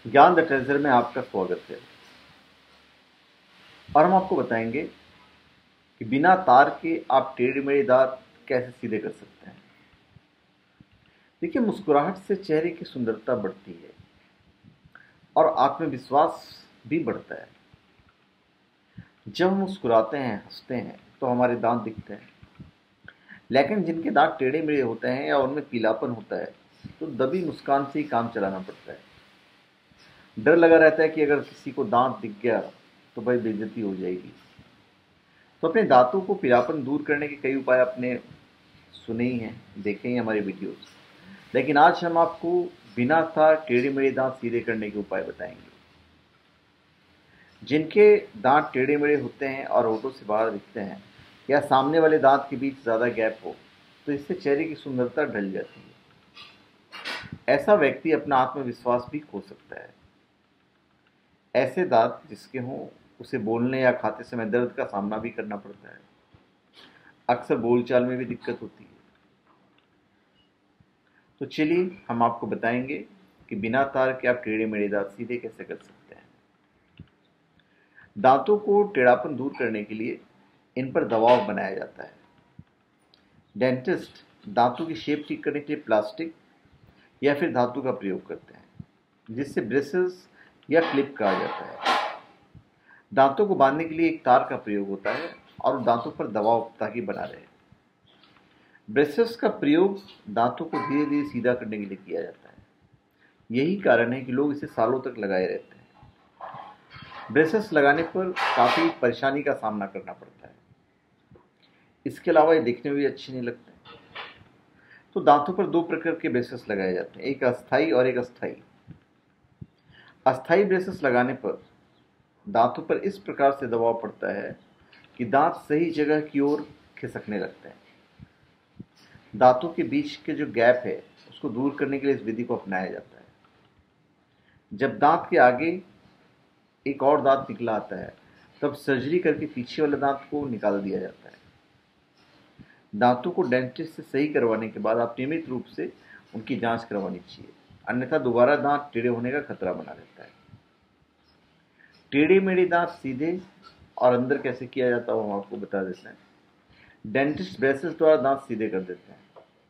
ज्ञान the treasure में आपका स्वागत है। और हम आपको बताएंगे कि बिना तार के आप टेढ़े मेढ़े दांत कैसे सीधे कर सकते हैं। देखिए, मुस्कुराहट से चेहरे की सुंदरता बढ़ती है और आत्मविश्वास भी बढ़ता है। जब हम मुस्कुराते हैं, हंसते हैं, तो हमारे दांत दिखते हैं। लेकिन जिनके दांत टेढ़े मेढ़े होते हैं या उनमें पीलापन होता है, तो दबी मुस्कान से ही काम चलाना पड़ता है। डर लगा रहता है कि अगर किसी को दांत दिख गया तो भाई बेइज्जती हो जाएगी। तो अपने दांतों को पीलापन दूर करने के कई उपाय आपने सुने ही हैं, देखे ही हमारे वीडियोस। लेकिन आज हम आपको बिना तार टेढ़े मेढ़े दांत सीधे करने के उपाय बताएंगे। जिनके दांत टेढ़े मेढ़े होते हैं और होठों से बाहर दिखते हैं, या सामने वाले दांत के बीच ज़्यादा गैप हो, तो इससे चेहरे की सुंदरता ढल जाती है। ऐसा व्यक्ति अपना आत्मविश्वास भी खो सकता है। ऐसे दांत जिसके हों, उसे बोलने या खाते समय दर्द का सामना भी करना पड़ता है। अक्सर बोलचाल में भी दिक्कत होती है। तो चलिए हम आपको बताएंगे कि बिना तार के आप टेढ़े मेढ़े दांत सीधे कैसे कर सकते हैं। दांतों को टेढ़ापन दूर करने के लिए इन पर दबाव बनाया जाता है। डेंटिस्ट दांतों की शेप ठीक करने के लिए प्लास्टिक या फिर धातु का प्रयोग करते हैं, जिससे ब्रेसेस या क्लिप कहा जाता है। दांतों को बांधने के लिए एक तार का प्रयोग होता है और दांतों पर दबाव ताकि बना रहे। ब्रेसेस का प्रयोग दांतों को धीरे धीरे सीधा करने के लिए किया जाता है। यही कारण है कि लोग इसे सालों तक लगाए रहते हैं। ब्रेसेस लगाने पर काफ़ी परेशानी का सामना करना पड़ता है। इसके अलावा ये दिखने में भी अच्छे नहीं लगते। तो दांतों पर दो प्रकार के ब्रेसेस लगाए जाते हैं, एक अस्थाई और एक अस्थाई। अस्थाई ब्रेसेस लगाने पर दांतों पर इस प्रकार से दबाव पड़ता है कि दांत सही जगह की ओर खिसकने लगते हैं। दांतों के बीच के जो गैप है, उसको दूर करने के लिए इस विधि को अपनाया जाता है। जब दांत के आगे एक और दांत निकला आता है, तब सर्जरी करके पीछे वाले दांत को निकाल दिया जाता है। दांतों को डेंटिस्ट से सही करवाने के बाद आप नियमित रूप से उनकी जांच करवानी चाहिए, अन्यथा दोबारा दांत टेढ़े होने का खतरा बना रहता है। टेढ़े मेढ़े दांत सीधे और अंदर कैसे किया जाता है हम आपको बता देते हैं। डेंटिस्ट ब्रेसेस द्वारा दांत सीधे कर देते हैं,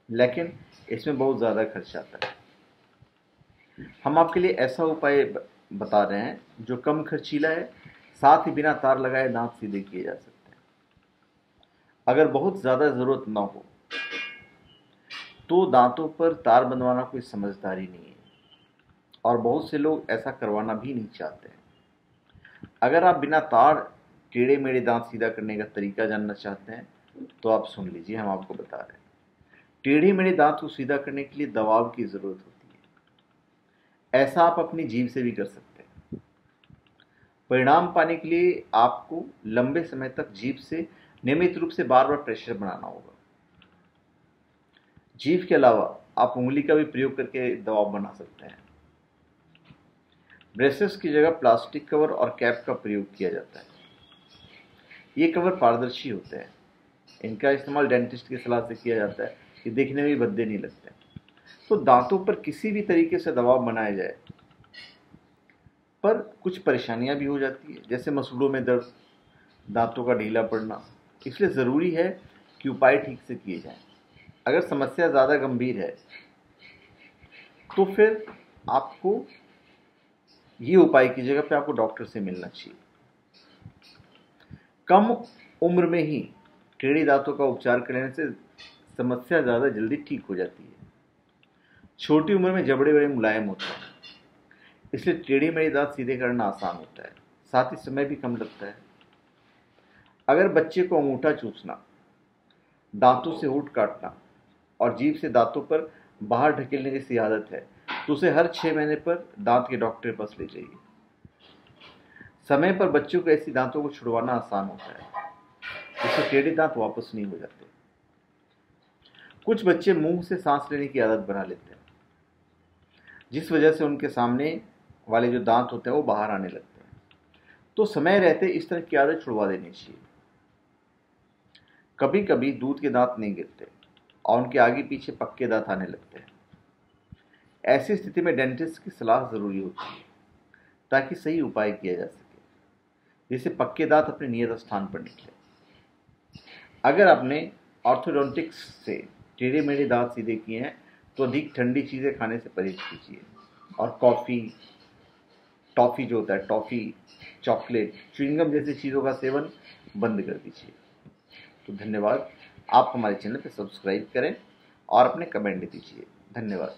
लेकिन इसमें बहुत ज़्यादा खर्च आता है। हम आपके लिए ऐसा उपाय बता रहे हैं जो कम खर्चीला है, साथ ही बिना तार लगाए दांत सीधे किए जा सकते हैं। अगर बहुत ज़्यादा ज़रूरत ना हो तो दांतों पर तार बंधवाना कोई समझदारी नहीं है, और बहुत से लोग ऐसा करवाना भी नहीं चाहते हैं। अगर आप बिना तार टेढ़े मेढ़े दांत सीधा करने का तरीका जानना चाहते हैं, तो आप सुन लीजिए, हम आपको बता रहे हैं। टेढ़े मेढ़े दांत को सीधा करने के लिए दबाव की ज़रूरत होती है। ऐसा आप अपनी जीभ से भी कर सकते हैं। परिणाम पाने के लिए आपको लंबे समय तक जीभ से नियमित रूप से बार बार प्रेशर बनाना होगा। जीभ के अलावा आप उंगली का भी प्रयोग करके दबाव बना सकते हैं। ब्रेसेस की जगह प्लास्टिक कवर और कैप का प्रयोग किया जाता है। ये कवर पारदर्शी होते हैं। इनका इस्तेमाल डेंटिस्ट की सलाह से किया जाता है कि देखने में भी भद्दे नहीं लगते। तो दांतों पर किसी भी तरीके से दबाव बनाया जाए, पर कुछ परेशानियां भी हो जाती है, जैसे मसूड़ों में दर्द, दांतों का ढीला पड़ना। इसलिए ज़रूरी है कि उपाय ठीक से किए जाएं। अगर समस्या ज़्यादा गंभीर है तो फिर आपको ये उपाय की जगह पे आपको डॉक्टर से मिलना चाहिए। कम उम्र में ही टेढ़े दांतों का उपचार करने से समस्या ज़्यादा जल्दी ठीक हो जाती है। छोटी उम्र में जबड़े बड़े मुलायम होते हैं, इसलिए टेढ़े मेढ़े दांत सीधे करना आसान होता है, साथ ही समय भी कम लगता है। अगर बच्चे को अंगूठा चूसना, दांतों से होंठ काटना और जीभ से दांतों पर बाहर ढकेलने जैसी आदत है, तो उसे हर 6 महीने पर दांत के डॉक्टर के पास ले जाइए। समय पर बच्चों को ऐसी दांतों को छुड़वाना आसान होता है, इससे टेढ़े दांत वापस नहीं हो जाते। कुछ बच्चे मुंह से सांस लेने की आदत बना लेते हैं, जिस वजह से उनके सामने वाले जो दांत होते हैं वो बाहर आने लगते हैं। तो समय रहते इस तरह की आदत छुड़वा देनी चाहिए। कभी कभी दूध के दांत नहीं गिरते और उनके आगे पीछे पक्के दांत आने लगते हैं। ऐसी स्थिति में डेंटिस्ट की सलाह ज़रूरी होती है। ताकि सही उपाय किया जा सके, जिससे पक्के दांत अपने नियत स्थान पर निकले। अगर आपने ऑर्थोडोंटिक्स से टेढ़े मेढ़े दांत सीधे किए हैं तो अधिक ठंडी चीज़ें खाने से परहेज कीजिए, और कॉफ़ी, टॉफ़ी जो होता है, टॉफ़ी, चॉकलेट, च्युइंगम जैसी चीज़ों का सेवन बंद कर दीजिए। तो धन्यवाद। आप हमारे चैनल पर सब्सक्राइब करें और अपने कमेंट दीजिए। धन्यवाद।